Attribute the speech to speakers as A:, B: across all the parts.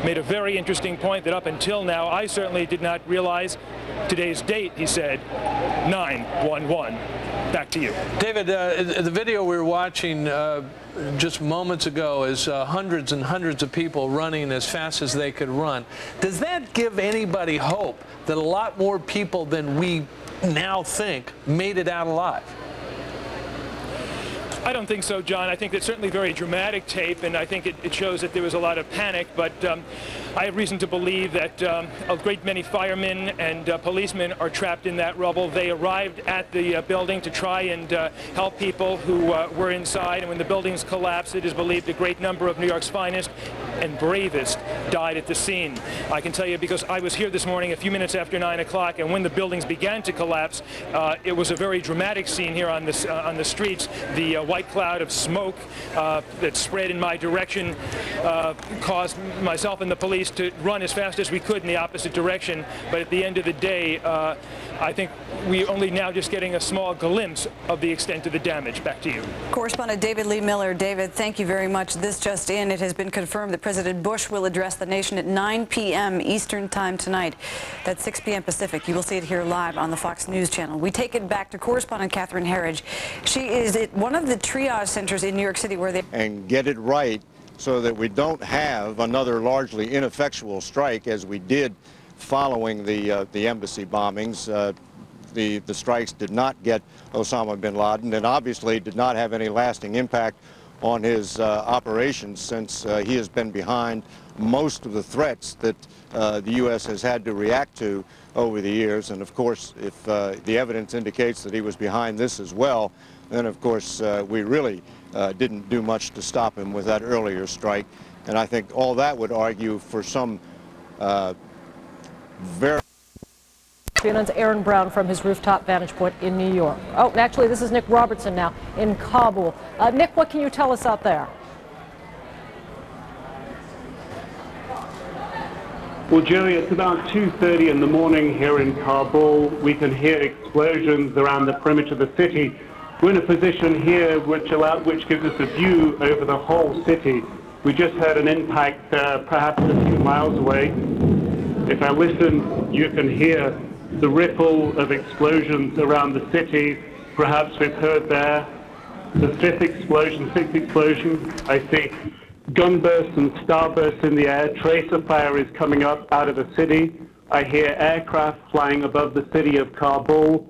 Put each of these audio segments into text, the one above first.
A: made a very interesting point that up until now, I certainly did not realize today's date, he said, 9/11. Back to you.
B: David, the video we were watching just moments ago is hundreds and hundreds of people running as fast as they could run. Does that give anybody hope that a lot more people than we now think made it out alive?
A: I don't think so, John. I think it's certainly very dramatic tape, and I think it shows that there was a lot of panic, but I have reason to believe that a great many firemen and policemen are trapped in that rubble. They arrived at the building to try and help people who were inside, and when the buildings collapsed, it is believed a great number of New York's finest and bravest died at the scene. I can tell you because I was here this morning a few minutes after 9 o'clock, and when the buildings began to collapse, it was a very dramatic scene here on the streets. The white cloud of smoke that spread in my direction caused myself and the police to run as fast as we could in the opposite direction. But at the end of the day, I think we're only now just getting a small glimpse of the extent of the damage. Back to you.
C: Correspondent David Lee Miller. David, thank you very much. This just in, it has been confirmed that President Bush will address the nation at 9 p.m. Eastern Time tonight. That's 6 p.m. Pacific. You will see it here live on the Fox News Channel. We take it back to correspondent Catherine Herridge. She is at one of the triage centers in New York City where they...
D: And get it right so that we don't have another largely ineffectual strike as we did following the embassy bombings. The strikes did not get Osama bin Laden and obviously did not have any lasting impact on his operations since he has been behind most of the threats that the U.S. has had to react to over the years. And of course, if the evidence indicates that he was behind this as well, then of course we really didn't do much to stop him with that earlier strike. And I think all that would argue for some very...
E: CNN's Aaron Brown from his rooftop vantage point in New York. Oh, actually, this is Nick Robertson now in Kabul. Nick, what can you tell us out there?
F: Well, Jerry, it's about 2:30 in the morning here in Kabul. We can hear explosions around the perimeter of the city. We're in a position here which gives us a view over the whole city. We just heard an impact perhaps a few miles away. If I listen, you can hear the ripple of explosions around the city. Perhaps we've heard there the sixth explosion. I see gunbursts and starbursts in the air. Tracer fire is coming up out of the city. I hear aircraft flying above the city of Kabul.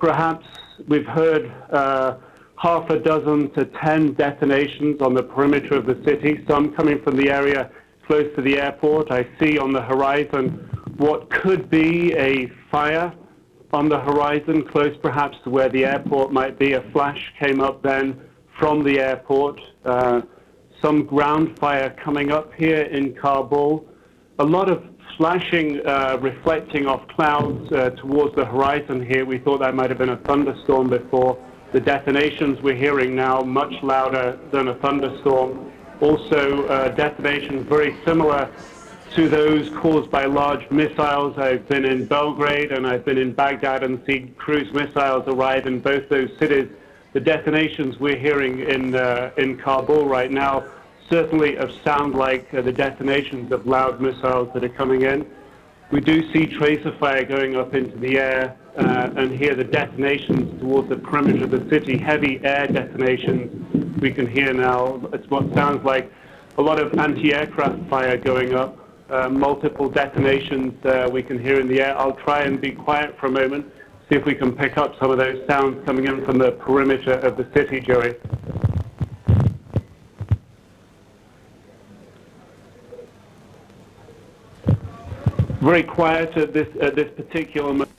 F: Perhaps we've heard half a dozen to 10 detonations on the perimeter of the city, some coming from the area close to the airport. I see on the horizon what could be a fire on the horizon, close perhaps to where the airport might be. A flash came up then from the airport. Some ground fire coming up here in Kabul. A lot of flashing reflecting off clouds towards the horizon here. We thought that might have been a thunderstorm before. The detonations we're hearing now much louder than a thunderstorm. Also detonations very similar to those caused by large missiles. I've been in Belgrade and I've been in Baghdad and seen cruise missiles arrive in both those cities. The detonations we're hearing in Kabul right now certainly sound like the detonations of loud missiles that are coming in. We do see tracer fire going up into the air and hear the detonations towards the perimeter of the city, heavy air detonations we can hear now. It's what sounds like a lot of anti-aircraft fire going up. Multiple detonations we can hear in the air. I'll try and be quiet for a moment, see if we can pick up some of those sounds coming in from the perimeter of the city, Joey. Very quiet at this particular moment.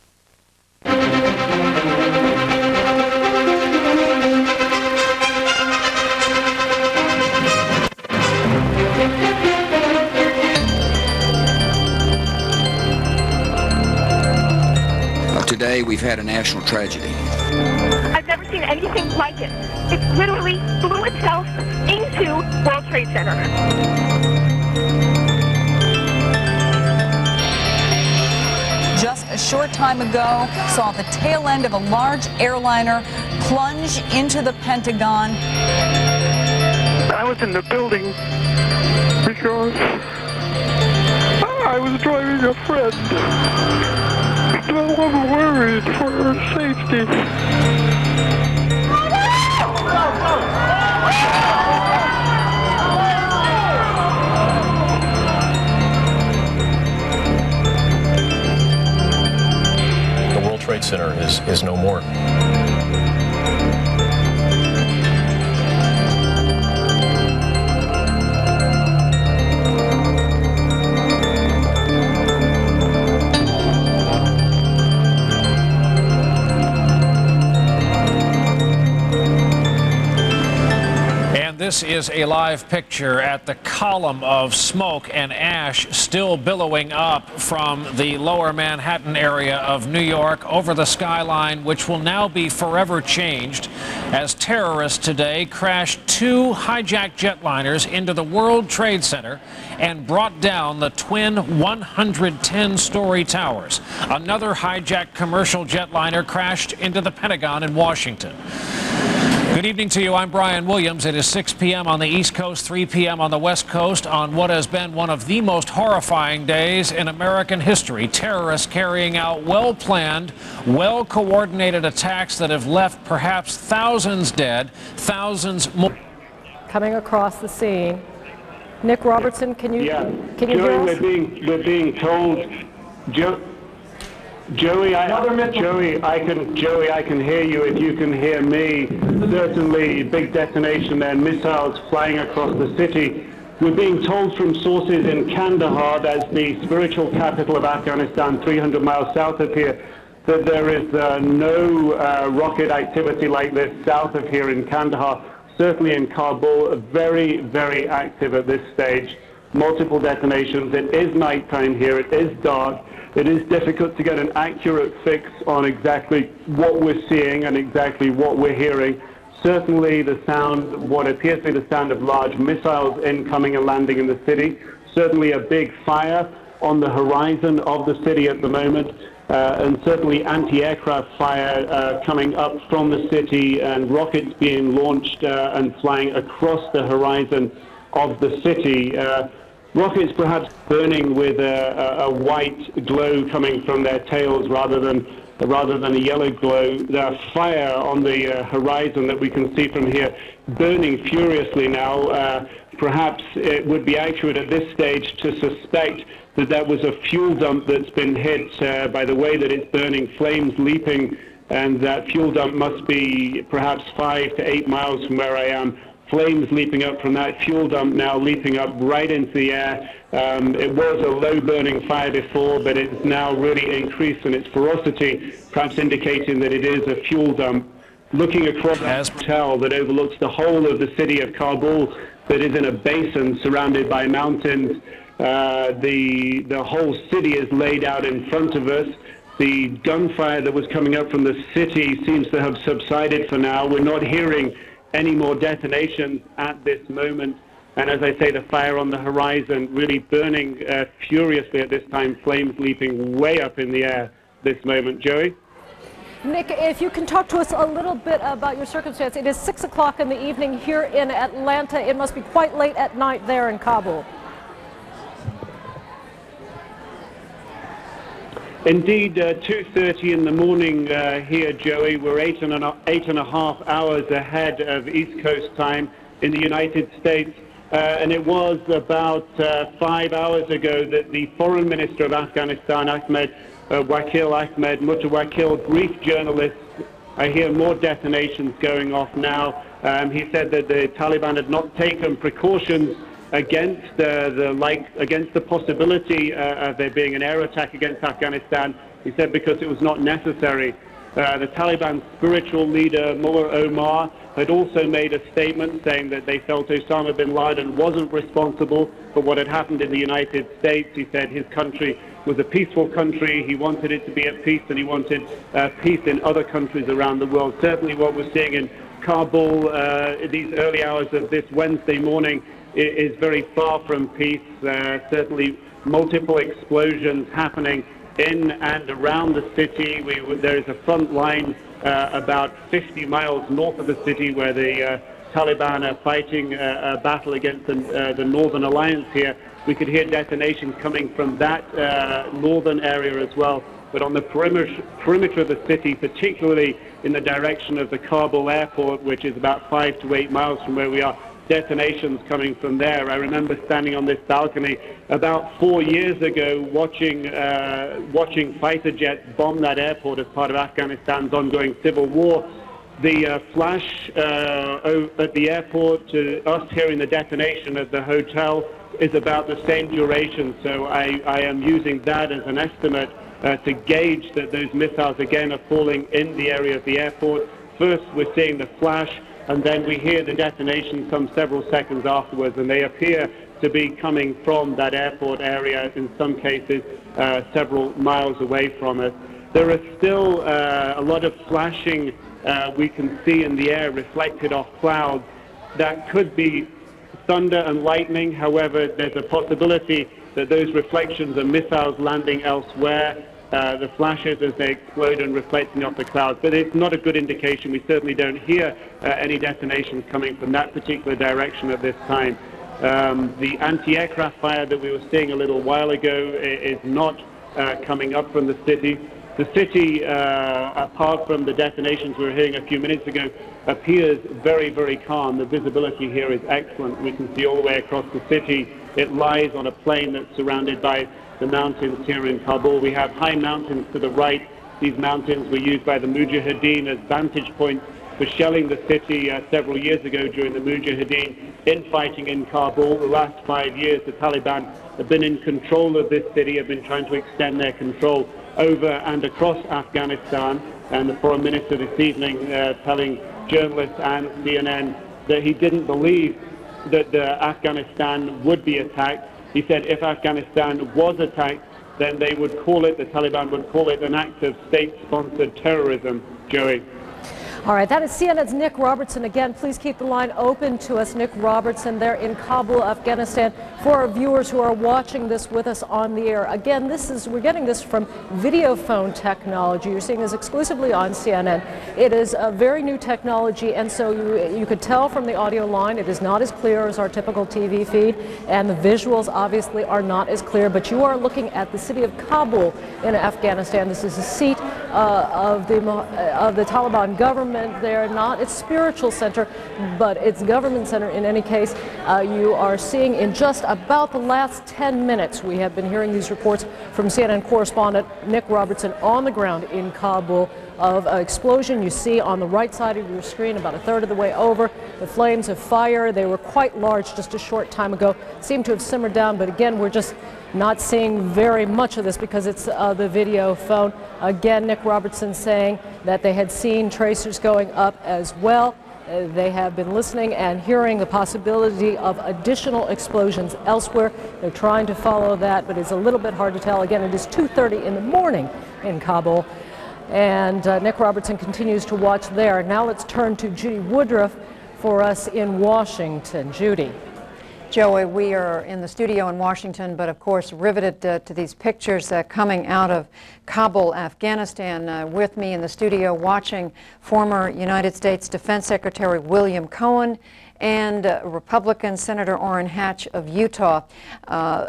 G: Today we've had a national tragedy.
H: I've never seen anything like it. It literally blew itself into World Trade Center.
I: Just a short time ago, saw the tail end of a large airliner plunge into the Pentagon.
H: I was in the building because
J: I'm worried for her safety.
K: The World Trade Center is no more.
L: This is a live picture at the column of smoke and ash still billowing up from the lower Manhattan area of New York over the skyline, which will now be forever changed as terrorists today crashed two hijacked jetliners into the World Trade Center and brought down the twin 110-story towers. Another hijacked commercial jetliner crashed into the Pentagon in Washington. Good evening to you. I'm Brian Williams. It is 6 p.m. on the East Coast, 3 p.m. on the West Coast on what has been one of the most horrifying days in American history. Terrorists carrying out well-planned, well-coordinated attacks that have left perhaps thousands dead, thousands more.
E: Coming across the scene. Nick Robertson, can you hear us?
F: We're being told, Joey, I can hear you if you can hear me. Certainly, big detonation and missiles flying across the city. We're being told from sources in Kandahar, that's the spiritual capital of Afghanistan, 300 miles south of here, that there is no rocket activity like this south of here in Kandahar. Certainly in Kabul, very, very active at this stage. Multiple detonations. It is nighttime here. It is dark. It is difficult to get an accurate fix on exactly what we're seeing and exactly what we're hearing. Certainly the sound, what appears to be the sound of large missiles incoming and landing in the city. Certainly a big fire on the horizon of the city at the moment. And certainly anti-aircraft fire coming up from the city and rockets being launched and flying across the horizon of the city. Rockets perhaps burning with a white glow coming from their tails rather than a yellow glow. The fire on the horizon that we can see from here burning furiously now. Perhaps it would be accurate at this stage to suspect that that was a fuel dump that's been hit by the way that it's burning, flames leaping, and that fuel dump must be perhaps 5 to 8 miles from where I am. Flames leaping up from that fuel dump now leaping up right into the air. It was a low-burning fire before, but it's now really increased in its ferocity, perhaps indicating that it is a fuel dump. Looking across a hotel that overlooks the whole of the city of Kabul, that is in a basin surrounded by mountains. The whole city is laid out in front of us. The gunfire that was coming up from the city seems to have subsided for now. We're not hearing any more detonations at this moment. And as I say, the fire on the horizon really burning furiously at this time, flames leaping way up in the air this moment. Joey?
E: Nick, if you can talk to us a little bit about your circumstance. It is 6 o'clock in the evening here in Atlanta. It must be quite late at night there in Kabul.
F: Indeed, 2:30 in the morning here, Joey. We're eight and a half hours ahead of East Coast time in the United States. And it was about 5 hours ago that the Foreign Minister of Afghanistan, Ahmed Mutawakil, briefed journalists. I hear more detonations going off now. He said that the Taliban had not taken precautions against the possibility of there being an air attack against Afghanistan. He said because it was not necessary. The Taliban spiritual leader, Mullah Omar, had also made a statement saying that they felt Osama bin Laden wasn't responsible for what had happened in the United States. He said his country was a peaceful country. He wanted it to be at peace, and he wanted peace in other countries around the world. Certainly what we're seeing in Kabul these early hours of this Wednesday morning is very far from peace. Certainly multiple explosions happening in and around the city. There is a front line about 50 miles north of the city where the Taliban are fighting a battle against the Northern Alliance here. We could hear detonations coming from that northern area as well. But on the perimeter of the city, particularly in the direction of the Kabul airport, which is about 5 to 8 miles from where we are, detonations coming from there. I remember standing on this balcony about 4 years ago watching fighter jets bomb that airport as part of Afghanistan's ongoing civil war. The flash at the airport to us hearing the detonation at the hotel is about the same duration. So I am using that as an estimate to gauge that those missiles again are falling in the area of the airport. First we're seeing the flash, and then we hear the detonation some several seconds afterwards, and they appear to be coming from that airport area, in some cases several miles away from us. There is still a lot of flashing we can see in the air reflected off clouds. That could be thunder and lightning. However, there's a possibility that those reflections are missiles landing elsewhere. The flashes as they explode and reflecting off the clouds. But it's not a good indication. We certainly don't hear any detonations coming from that particular direction at this time. The anti-aircraft fire that we were seeing a little while ago is not coming up from the city. The city, apart from the detonations we were hearing a few minutes ago, appears very, very calm. The visibility here is excellent. We can see all the way across the city. It lies on a plain that's surrounded by the mountains here in Kabul. We have high mountains to the right. These mountains were used by the Mujahideen as vantage points for shelling the city several years ago during the Mujahideen infighting in Kabul. The last 5 years, the Taliban have been in control of this city, have been trying to extend their control over and across Afghanistan. And the Foreign Minister this evening telling journalists and CNN that he didn't believe that Afghanistan would be attacked. He said if Afghanistan was attacked, then they would call it, the Taliban would call it an act of state-sponsored terrorism, Joey.
E: All right, that is CNN's Nick Robertson. Again, please keep the line open to us. Nick Robertson there in Kabul, Afghanistan. For our viewers who are watching this with us on the air, again, we're getting this from video phone technology. You're seeing this exclusively on CNN. It is a very new technology, and so you could tell from the audio line it is not as clear as our typical TV feed, and the visuals obviously are not as clear, but you are looking at the city of Kabul in Afghanistan. This is the seat of the Taliban government there, not its spiritual center, but its government center in any case. You are seeing in just about the last 10 minutes, we have been hearing these reports from CNN correspondent Nick Robertson on the ground in Kabul of an explosion. You see on the right side of your screen about a third of the way over the flames of fire. They were quite large just a short time ago, seem to have simmered down, but again, we're just not seeing very much of this because it's the video phone. Again, Nick Robertson saying that they had seen tracers going up as well. They have been listening and hearing the possibility of additional explosions elsewhere. They're trying to follow that, but it's a little bit hard to tell. Again, it is 2:30 in the morning in Kabul, and Nick Robertson continues to watch there. Now let's turn to Judy Woodruff for us in Washington. Judy.
M: Joey, we are in the studio in Washington, but of course riveted to these pictures coming out of Kabul, Afghanistan. With me in the studio watching former United States Defense Secretary William Cohen and Republican Senator Orrin Hatch of Utah.